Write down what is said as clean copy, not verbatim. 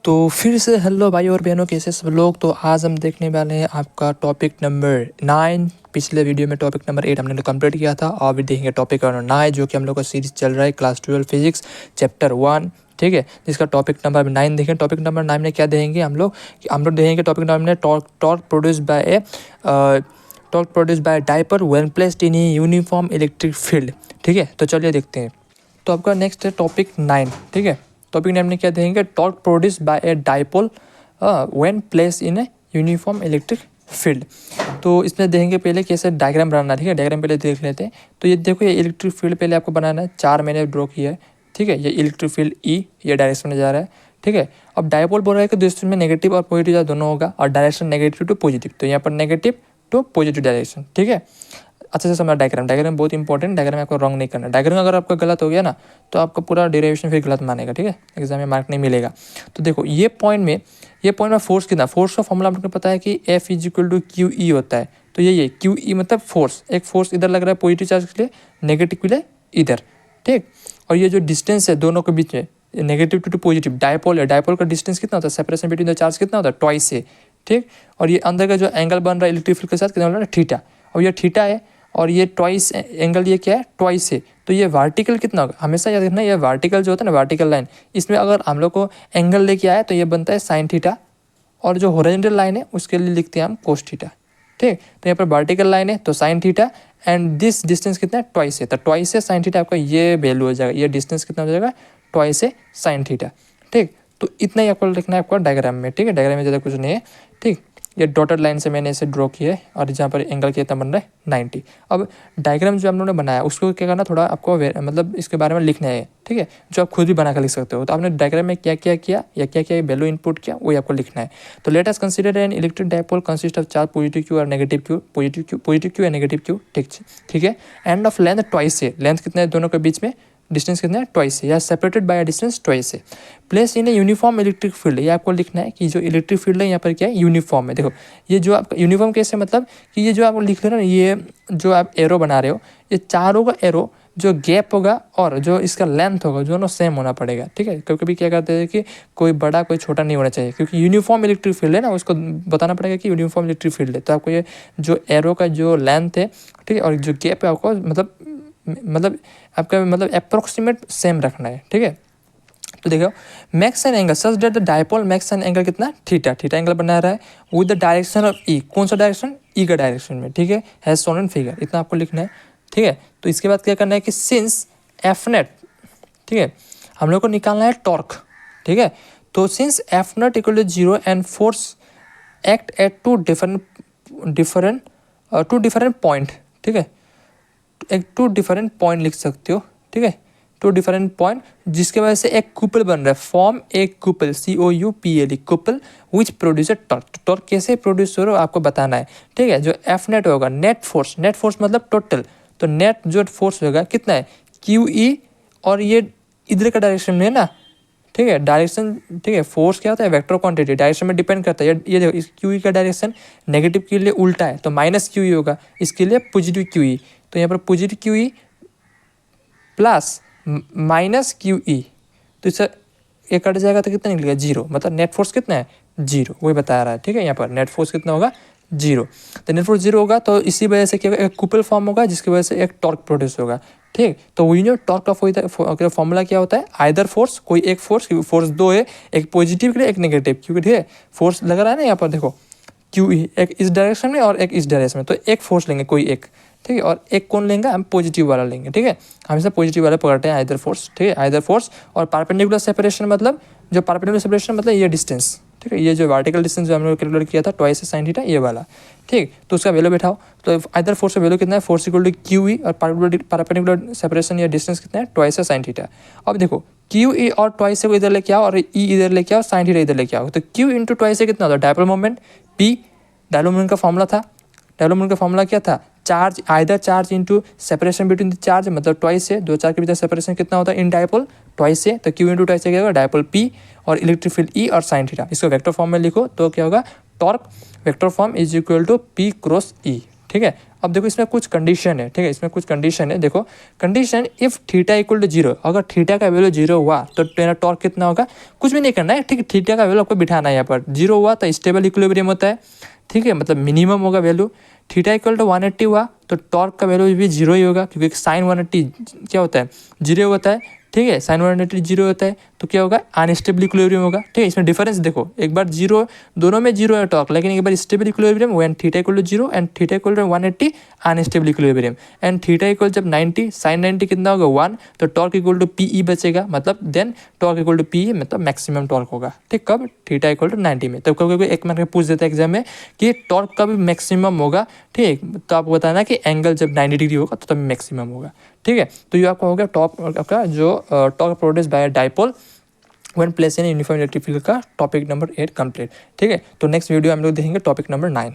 तो फिर से हेलो भाई और बहनों, कैसे सब लोग। तो आज हम देखने वाले हैं आपका टॉपिक नंबर 9। पिछले वीडियो में टॉपिक नंबर 8 हमने कंप्लीट किया था और अभी देखेंगे टॉपिक नंबर 9, जो कि हम लोग का सीरीज चल रहा है क्लास 12 फिजिक्स चैप्टर 1, ठीक है, जिसका टॉपिक नंबर 9 देखें। टॉपिक नंबर 9 में क्या देखेंगे हम लोग देखेंगे टॉपिक नंबर में torque produce by dipole when placed in a uniform electric field, ठीक है। तो चलिए देखते हैं। तो आपका नेक्स्ट है टॉपिक 9, ठीक है। टॉपिक नेम में क्या देखेंगे, torque produce by a dipole when placed in a uniform electric field. तो इसमें देखेंगे पहले कैसे डायग्राम बनाना है, ठीक है। डायग्राम पहले देख लेते हैं। तो ये देखो, ये इलेक्ट्रिक फील्ड पहले आपको बनाना है। 4 मैंने ड्रॉ किया है, ठीक है। ये इलेक्ट्रिक फील्ड ई ये डायरेक्शन में जा रहा है, ठीक है। अब डाइपोल बोल रहा है कि दोस्तों में नेगेटिव और पॉजिटिव दोनों होगा और डायरेक्शन नेगेटिव टू पॉजिटिव, तो यहाँ पर नेगेटिव टू पॉजिटिव डायरेक्शन, ठीक है। अच्छे से समझना डायग्राम बहुत इंपॉर्टेंट। डायग्राम आपको रॉन्ग नहीं करना। डायग्राम अगर आपका गलत हो गया ना तो आपका पूरा डेरिवेशन फिर गलत मानेगा, ठीक है। एग्जाम में मार्क नहीं मिलेगा। तो देखो ये पॉइंट में फोर्स कितना, फोर्स का फॉर्मूला आप लोगों को पता है कि F equal to Q E होता है। तो ये क्यू ई मतलब फोर्स, एक फोर्स इधर लग रहा है पॉजिटिव चार्ज के लिए, नेगेटिव के लिए इधर, ठीक। और ये जो डिस्टेंस है दोनों के बीच में, नेगेटिव टू पॉजिटिव डाइपोल है, डाइपोल का डिस्टेंस कितना होता है, सेपरेशन बिटवीन द चार्ज कितना होता है, ट्वाइस है, ठीक। और ये अंदर का जो एंगल बन रहा है इलेक्ट्रिक फील्ड के साथ कितना बन रहा है, थीटा। और ये थीटा है और ये ट्वाइस एंगल, ये क्या है, ट्वाइस है। तो ये वर्टिकल कितना होगा, हमेशा याद रखना, ये वर्टिकल जो होता है ना, वर्टिकल लाइन, इसमें अगर हम लोग को एंगल लेके आए तो ये बनता है साइन थीटा, और जो हॉरिजॉन्टल लाइन है उसके लिए लिखते हैं हम कोस थीटा, ठीक। तो यहाँ पर वर्टिकल लाइन है तो sine theta, and this distance कितना है, ट्वाइस है। तो ट्वाइस है साइन थीटा, आपका ये वैल्यू हो जाएगा, ये डिस्टेंस कितना हो जाएगा, ट्वाइस है साइन थीटा, ठीक। तो इतना ही आपको लिखना है आपका डायग्राम में, ठीक है। डायग्राम में ज़्यादा कुछ नहीं है, ठीक। ये डॉटेड लाइन से मैंने इसे ड्रॉ किया है और जहाँ पर एंगल कितना बन रहा है 90। अब डायग्राम जो हम लोगों ने बनाया उसको क्या करना, थोड़ा आपको मतलब इसके बारे में लिखना है, ठीक है, जो आप खुद भी बना कर लिख सकते हो। तो आपने डायग्राम में क्या क्या किया या क्या क्या वैल्यू इनपुट किया वही आपको लिखना है। तो let us consider an electric dipole consist of charge positive Q और नेगेटिव क्यू, पॉजिटिव क्यू या नेगेटिव क्यू, ठीक है। एंड ऑफ लेंथ ट्वाइस है, लेंथ कितना है दोनों के बीच में, डिस्टेंस कितना है, ट्वाइस है, या सेपरेटेड बाय डिस्टेंस ट्वाइस है। Place in a uniform electric field, ये आपको लिखना है कि जो इलेक्ट्रिक फील्ड है यहाँ पर क्या है, यूनिफॉर्म है। देखो ये जो आपका यूनिफॉर्म कैसे, मतलब कि ये जो आप लिख रहे हो ना, ये जो आप एरो बना रहे हो, ये चारों का एरो जो गैप होगा और जो इसका लेंथ होगा दोनों सेम होना पड़ेगा, ठीक है। कभी कभी क्या करते हैं कि कोई बड़ा कोई छोटा नहीं होना चाहिए, क्योंकि यूनिफॉर्म इलेक्ट्रिक फील्ड है ना, उसको बताना पड़ेगा कि यूनिफॉर्म इलेक्ट्रिक फील्ड है। तो आपको ये जो एरो का जो लेंथ है, ठीक है, और जो गैप है आपको मतलब आपका मतलब अप्रोक्सीमेट सेम रखना है, ठीक है। तो देखो max an angle such that the dipole max an angle कितना, थीटा, थीटा एंगल बना रहा है विद द डायरेक्शन ऑफ ई, कौन सा डायरेक्शन, ई का डायरेक्शन में, ठीक है, हैज शोन इन फिगर, इतना आपको लिखना है, ठीक है। तो इसके बाद क्या करना है कि सिंस एफ नेट, ठीक है, हम लोग को निकालना है टॉर्क, ठीक है। तो since F not equal to 0 and force act at two different point, ठीक है, एक 2 डिफरेंट पॉइंट लिख सकते हो, ठीक है, 2 डिफरेंट पॉइंट, जिसके वजह से एक कूपल बन रहा है, फॉर्म एक couple, COUPL couple which produce torque. Torque कैसे प्रोड्यूस हो रहा है आपको बताना है, ठीक है। जो एफ नेट होगा, नेट फोर्स मतलब टोटल, तो नेट जो फोर्स होगा कितना है, QE, और ये इधर का डायरेक्शन में है ना, ठीक है, डायरेक्शन, ठीक है। फोर्स क्या होता है, वेक्टर क्वांटिटी, डायरेक्शन में डिपेंड करता है। ये देखो इस QE का डायरेक्शन नेगेटिव के लिए उल्टा है, तो माइनस QE होगा, इसके लिए पॉजिटिव QE। तो यहाँ पर positive QE plus minus QE, तो इससे ये कट जाएगा तो कितना निकलेगा, 0, मतलब नेट फोर्स कितना है, 0, वही बता रहा है, ठीक है। यहाँ पर नेट फोर्स कितना होगा, 0। तो नेट फोर्स 0 होगा तो इसी वजह से क्या होगा, एक कूपल फॉर्म होगा, जिसकी वजह से एक टॉर्क प्रोड्यूस होगा, ठीक। तो वही जो टॉर्क का फॉर्मूला क्या होता है, आइदर फोर्स, कोई एक फोर्स 2 है, एक पॉजिटिव के लिए एक नेगेटिव, क्योंकि ठीक है फोर्स लग रहा है ना यहाँ पर, देखो QE एक इस डायरेक्शन में और एक इस डायरेक्शन में, तो एक फोर्स लेंगे कोई एक, ठीक है, और एक कौन लेंगे, हम पॉजिटिव वाला लेंगे, ठीक है। हमेशा पॉजिटिव वाला पकड़ते हैं, आइदर फोर्स, ठीक है, आइदर फोर्स। और परपेंडिकुलर सेपरेशन मतलब जो परपेंडिकुलर सेपरेशन मतलब ये डिस्टेंस, ठीक है, ये जो वर्टिकल डिस्टेंस जो हम लोग कैलकुलेट किया था ट्वाइस साइन थीटा, ये वाला, ठीक। तो उसका वैल्यू बैठाओ, तो आइदर फोर्स का वैल्यू कितना है, फोर्स इक्वल टू QE, और परपेंडिकुलर सेपरेशन या डिस्टेंस कितना है, ट्वाइस साइन थीटा। अब देखो QE और ट्वाइस को इधर लेके आओ और E इधर लेके आओ, साइन थीटा इधर लेके आओ, तो Q इंटू ट्वाइस से कितना होता है, dipole moment P, dipole moment का फॉर्मूला था, डाइपोल मोमेंट का फॉर्मूला क्या था, charge, either charge into separation between the charge, मतलब ट्वाइस से, 2 चार्ज के बीच सेपरेशन कितना होता है इन डाइपोल, ट्वाइस से, तो Q इंटू ट्वाइस से क्या होगा, डाइपोल P और इलेक्ट्रिक फील्ड E और साइन थीटा। इसको वेक्टर फॉर्म में लिखो तो क्या होगा, torque vector form is equal to P cross E, ठीक। ठीक है। अब देखो इसमें कुछ कंडीशन है, ठीक है, इसमें कुछ कंडीशन है। देखो condition, if theta equal to 0, अगर थीटा का वैल्यू 0 हुआ तो मेरा टॉर्क कितना होगा, कुछ भी नहीं करना है, ठीक है, थीटा का वैल्यू आपको बिठाना है यहाँ पर। 0 हुआ तो स्टेबल इक्विलिब्रियम होता है, ठीक है, मतलब मिनिमम होगा वैल्यू। थीटा इक्वल टू 180 हुआ तो टॉर्क का वैल्यू भी 0 ही होगा, क्योंकि साइन 180 क्या होता है, 0 होता है, ठीक है, साइन 180 0 होता है, तो क्या होगा, अनस्टेबल इक्विलिब्रियम होगा, ठीक है। इसमें डिफरेंस देखो, एक बार 0, दोनों में 0 है टॉर्क, लेकिन एक बार stable equilibrium when theta equal to 0 and theta equal to 180 unstable equilibrium, and theta equal जब 90 साइन 90 कितना होगा 1, तो टॉर्क इक्वल टू पी बचेगा, मतलब then torque equal to P मतलब मैक्सिमम टॉर्क होगा, ठीक, कब, थीटा इक्वल टू 90 में। तब कभी एक मार्क पूछ देता है एग्जाम में कि टॉर्क कब मैक्सिमम होगा, ठीक, तो आपको बताना कि एंगल जब 90 डिग्री होगा तो तब मैक्सिमम होगा, ठीक है। तो ये आपका हो गया टॉप आपका जो torque produce by dipole when place in uniform electric field का टॉपिक नंबर 8 कंप्लीट, ठीक है। तो नेक्स्ट वीडियो हम लोग देखेंगे टॉपिक नंबर 9।